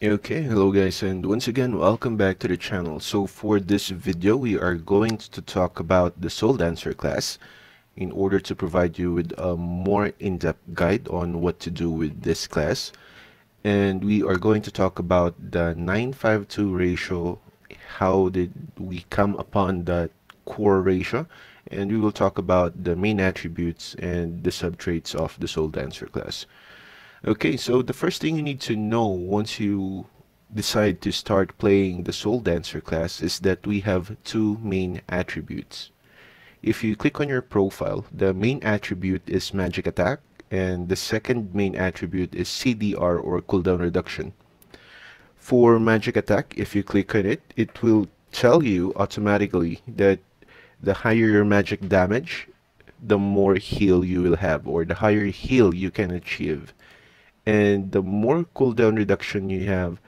Okay, hello guys, and once again welcome back to the channel. So for this video we are going to talk about the Soul Dancer class in order to provide you with a more in-depth guide on what to do with this class. And we are going to talk about the 952 ratio, how did we come upon that core ratio, and we will talk about the main attributes and the subtraits of the Soul Dancer class. Okay, so the first thing you need to know once you decide to start playing the Soul Dancer class is that we have two main attributes. If you click on your profile, the main attribute is Magic Attack, and the second main attribute is CDR or Cooldown Reduction. For Magic Attack, if you click on it, it will tell you automatically that the higher your magic damage, the more heal you will have, or the higher heal you can achieve. And the more cooldown reduction you have,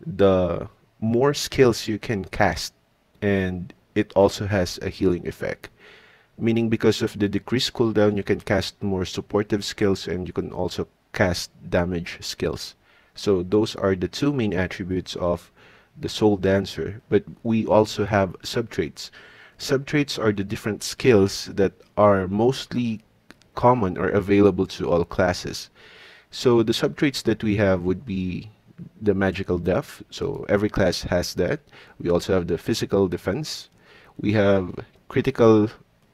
the more skills you can cast, and it also has a healing effect. Meaning because of the decreased cooldown, you can cast more supportive skills and you can also cast damage skills. So those are the two main attributes of the Soul Dancer, but we also have subtraits. Subtraits are the different skills that are mostly common or available to all classes. So the subtraits that we have would be the magical def. So every class has that. We also have the physical defense. We have critical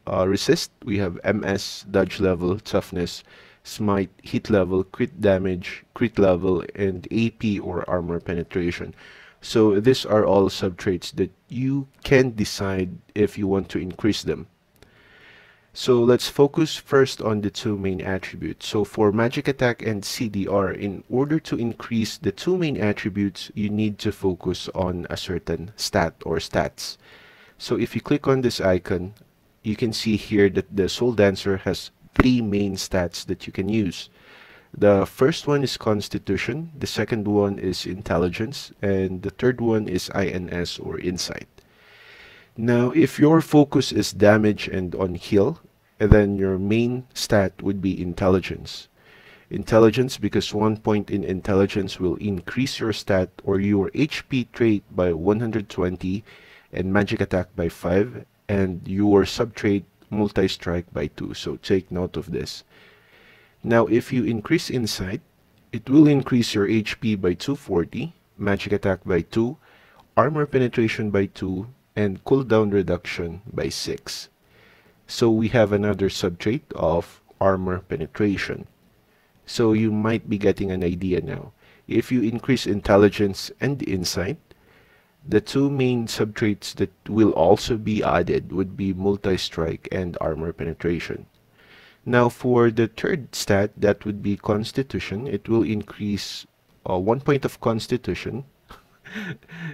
resist. We have MS, dodge level, toughness, smite, hit level, crit damage, crit level, and AP or armor penetration. So these are all subtraits that you can decide if you want to increase them. So let's focus first on the two main attributes. So for Magic Attack and CDR, in order to increase the two main attributes, you need to focus on a certain stat or stats. So if you click on this icon, you can see here that the Soul Dancer has three main stats that you can use. The first one is Constitution, the second one is Intelligence, and the third one is INS or Insight. Now, if your focus is damage and on heal, then your main stat would be intelligence. Intelligence, because 1 point in intelligence will increase your stat or your HP trait by 120 and magic attack by 5 and your subtrait multi-strike by 2. So take note of this. Now, if you increase insight, it will increase your HP by 240, magic attack by 2, armor penetration by 2, and cooldown reduction by 6. So we have another subtrait of armor penetration. So you might be getting an idea now. If you increase intelligence and insight, the two main subtraits that will also be added would be multi-strike and armor penetration. Now for the third stat, that would be Constitution. It will increase 1 point of Constitution.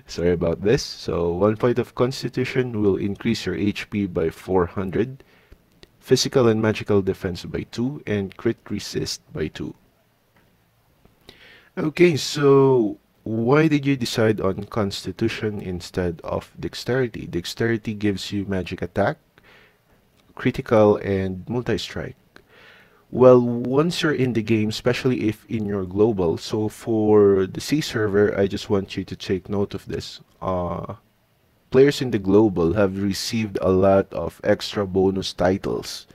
Sorry about this. So 1 point of Constitution will increase your HP by 400, physical and magical defense by 2, and crit resist by 2. Okay, so why did you decide on Constitution instead of Dexterity? Dexterity gives you magic attack, critical, and multi-strike. Well, once you're in the game, especially if in your global, so for the C server, I just want you to take note of this. Players in the global have received a lot of extra bonus titles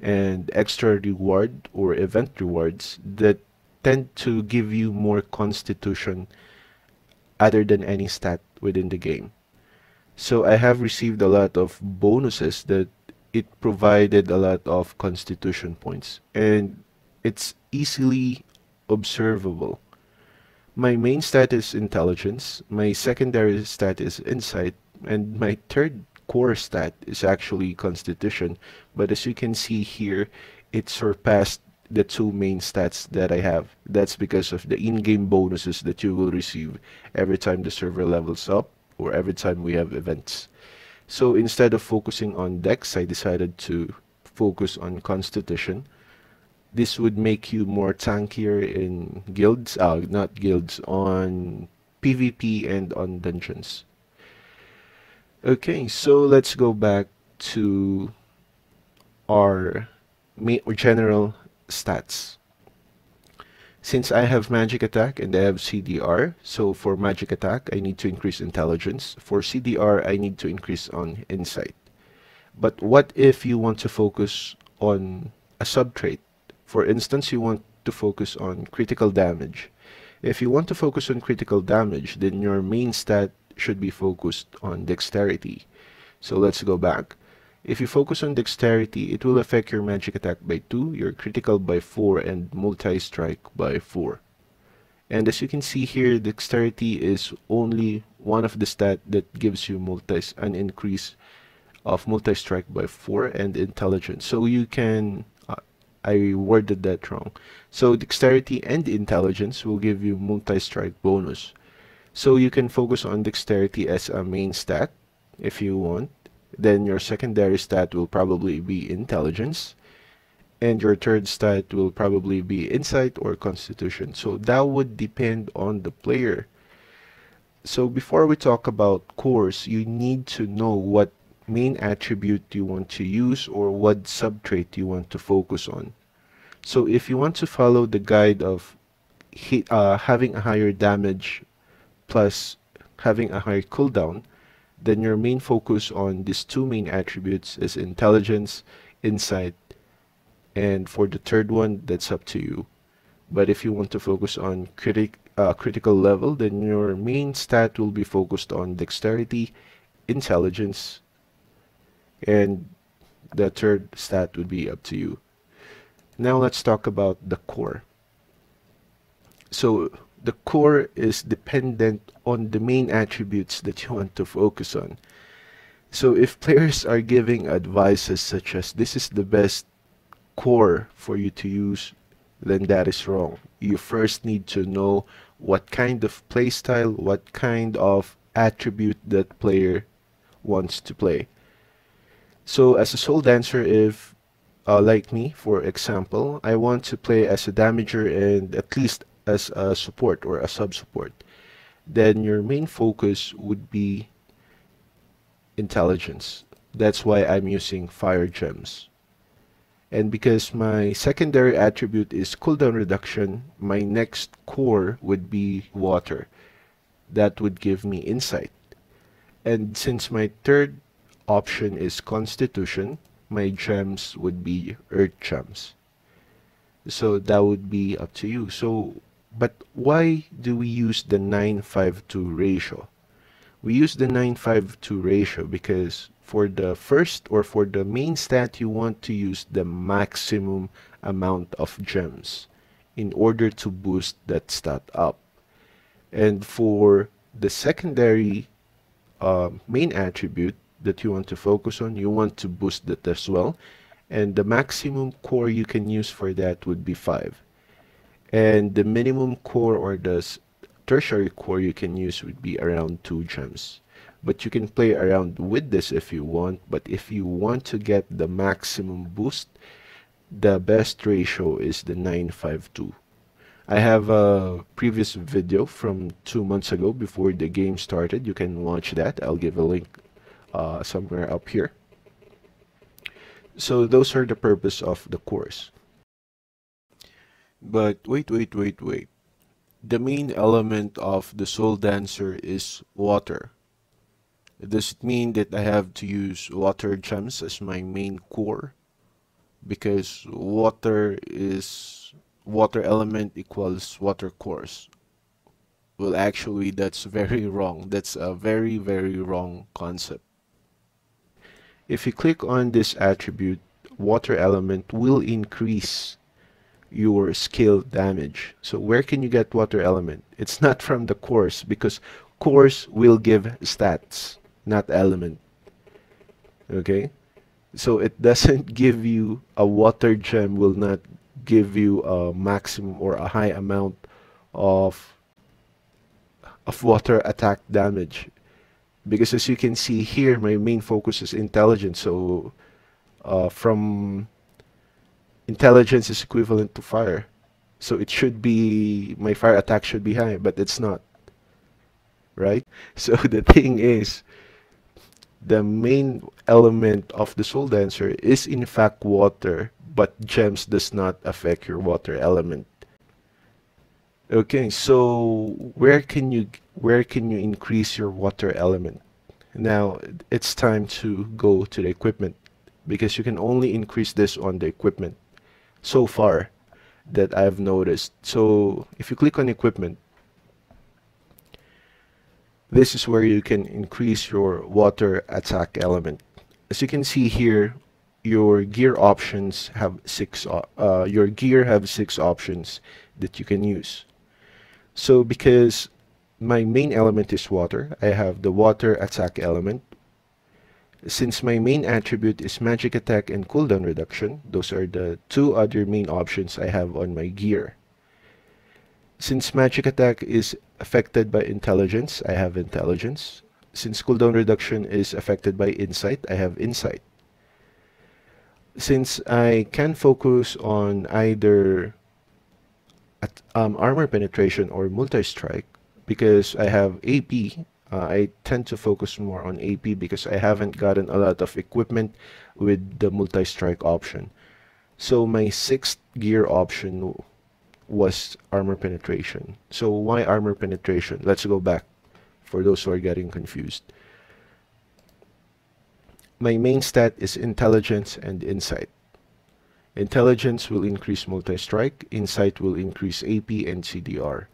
and extra reward or event rewards that tend to give you more constitution other than any stat within the game. So I have received a lot of bonuses that it provided a lot of constitution points, and it's easily observable. My main stat is intelligence, my secondary stat is insight, and my third core stat is actually constitution. But as you can see here, it surpassed the two main stats that I have. That's because of the in-game bonuses that you will receive every time the server levels up or every time we have events. So instead of focusing on Dex, I decided to focus on Constitution. This would make you more tankier in guilds, not guilds, on PvP and on dungeons. Okay, so let's go back to our general stats. Since I have magic attack and I have CDR, so for magic attack I need to increase intelligence. For CDR I need to increase on insight. But what if you want to focus on a sub-trait? For instance, you want to focus on critical damage. If you want to focus on critical damage, then your main stat should be focused on dexterity. So let's go back. If you focus on dexterity, it will affect your magic attack by 2, your critical by 4, and multi-strike by 4. And as you can see here, dexterity is only one of the stat that gives you an increase of multi-strike by 4 and intelligence. So you can, I worded that wrong. So dexterity and intelligence will give you multi-strike bonus. So you can focus on dexterity as a main stat if you want. Then your secondary stat will probably be intelligence. And your third stat will probably be insight or constitution. So that would depend on the player. So before we talk about cores, you need to know what main attribute you want to use or what sub-trait you want to focus on. So if you want to follow the guide of having a higher damage plus having a higher cooldown, then your main focus on these two main attributes is intelligence, insight, and for the third one, that's up to you. But if you want to focus on critical level, then your main stat will be focused on dexterity, intelligence, and the third stat would be up to you. Now let's talk about the core. So the core is dependent on the main attributes that you want to focus on. So if players are giving advices such as this is the best core for you to use, then that is wrong. You first need to know what kind of playstyle, what kind of attribute that player wants to play. So as a soul dancer, if like me, for example, I want to play as a damager and at least as a support or a sub-support, then your main focus would be intelligence. That's why I'm using fire gems. And because my secondary attribute is cooldown reduction, my next core would be water. That would give me insight. And since my third option is constitution, my gems would be earth gems. So that would be up to you. So, but why do we use the 9:5:2 ratio? We use the 9:5:2 ratio because for the first or for the main stat, you want to use the maximum amount of gems in order to boost that stat up. And for the secondary main attribute that you want to focus on, you want to boost that as well. And the maximum core you can use for that would be 5. And the minimum core or the tertiary core you can use would be around 2 gems. But you can play around with this if you want. But if you want to get the maximum boost, the best ratio is the 9:5:2. I have a previous video from 2 months ago before the game started. You can watch that. I'll give a link somewhere up here. So those are the purpose of the course. But wait. The main element of the soul dancer is water. Does it mean that I have to use water gems as my main core? Because water element equals water cores. Well, actually, that's very wrong. That's a very wrong concept. If you click on this attribute, water element will increase your skill damage. So where can you get water element? It's not from the course, because course will give stats, not element. Okay, so it doesn't give you a water gem, will not give you a maximum or a high amount of water attack damage, because as you can see here, my main focus is intelligence. So from intelligence is equivalent to fire, so it should be, my fire attack should be high, but it's not, right? So the thing is, the main element of the soul dancer is in fact water, but gems does not affect your water element. Okay, so where can you increase your water element? Now it's time to go to the equipment because you can only increase this on the equipment so far that I've noticed. So if you click on equipment, this is where you can increase your water attack element. As you can see here, your gear options have your gear have 6 options that you can use. So because my main element is water, I have the water attack element. Since my main attribute is magic attack and cooldown reduction, those are the 2 other main options I have on my gear. Since magic attack is affected by intelligence, I have intelligence. Since cooldown reduction is affected by insight, I have insight. Since I can focus on either armor penetration or multi-strike, because I have AP, I tend to focus more on AP because I haven't gotten a lot of equipment with the multi-strike option. So my 6th gear option was armor penetration. So why armor penetration? Let's go back for those who are getting confused. My main stat is intelligence and insight. Intelligence will increase multi-strike, insight will increase AP and CDR.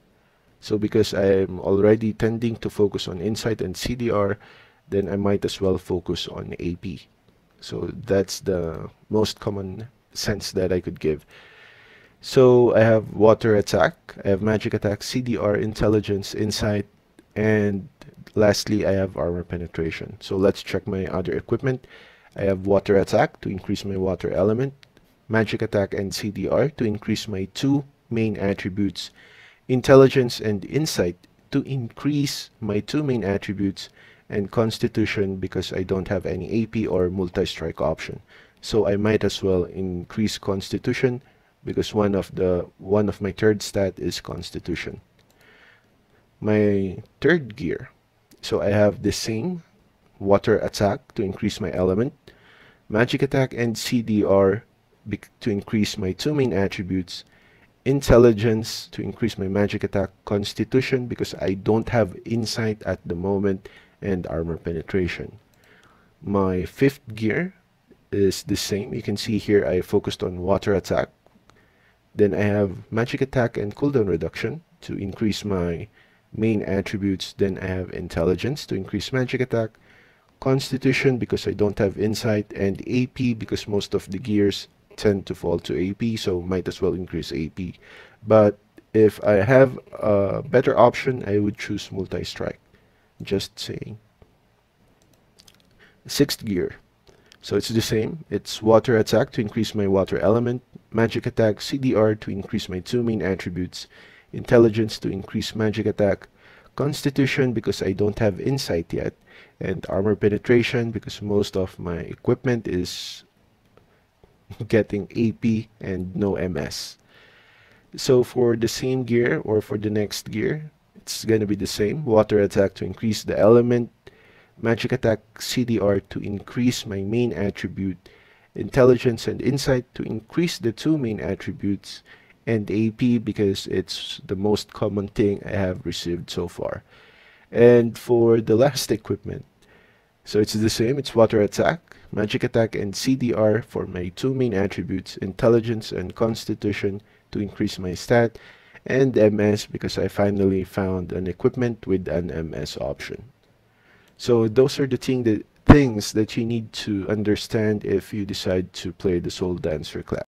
So because I'm already tending to focus on insight and CDR, then I might as well focus on AP. So that's the most common sense that I could give. So I have water attack, I have magic attack, CDR, intelligence, insight, and lastly I have armor penetration. So let's check my other equipment. I have water attack to increase my water element, magic attack and CDR to increase my 2 main attributes, intelligence and insight to increase my 2 main attributes, and constitution because I don't have any AP or multi-strike option. So I might as well increase constitution because one of my third stat is constitution. My 3rd gear, so I have the same water attack to increase my element, magic attack and CDR to increase my 2 main attributes, intelligence to increase my magic attack, constitution because I don't have insight at the moment, and armor penetration. My 5th gear is the same. You can see here I focused on water attack. Then I have magic attack and cooldown reduction to increase my main attributes. Then I have intelligence to increase magic attack, constitution because I don't have insight, and AP because most of the gears tend to fall to AP, so might as well increase AP. But if I have a better option, I would choose multi-strike. Just saying. 6th gear. So it's the same. It's water attack to increase my water element, magic attack, CDR to increase my 2 main attributes, intelligence to increase magic attack, constitution because I don't have insight yet, and armor penetration because most of my equipment is getting AP and no MS. So for the same gear or for the next gear, it's gonna be the same. Water attack to increase the element, magic attack CDR to increase my main attribute, intelligence and insight to increase the 2 main attributes, and AP because it's the most common thing I have received so far. And for the last equipment, so it's the same. It's water attack, magic attack and CDR for my 2 main attributes, intelligence and constitution to increase my stat, and MS because I finally found an equipment with an MS option. So those are the things that you need to understand if you decide to play the Soul Dancer class.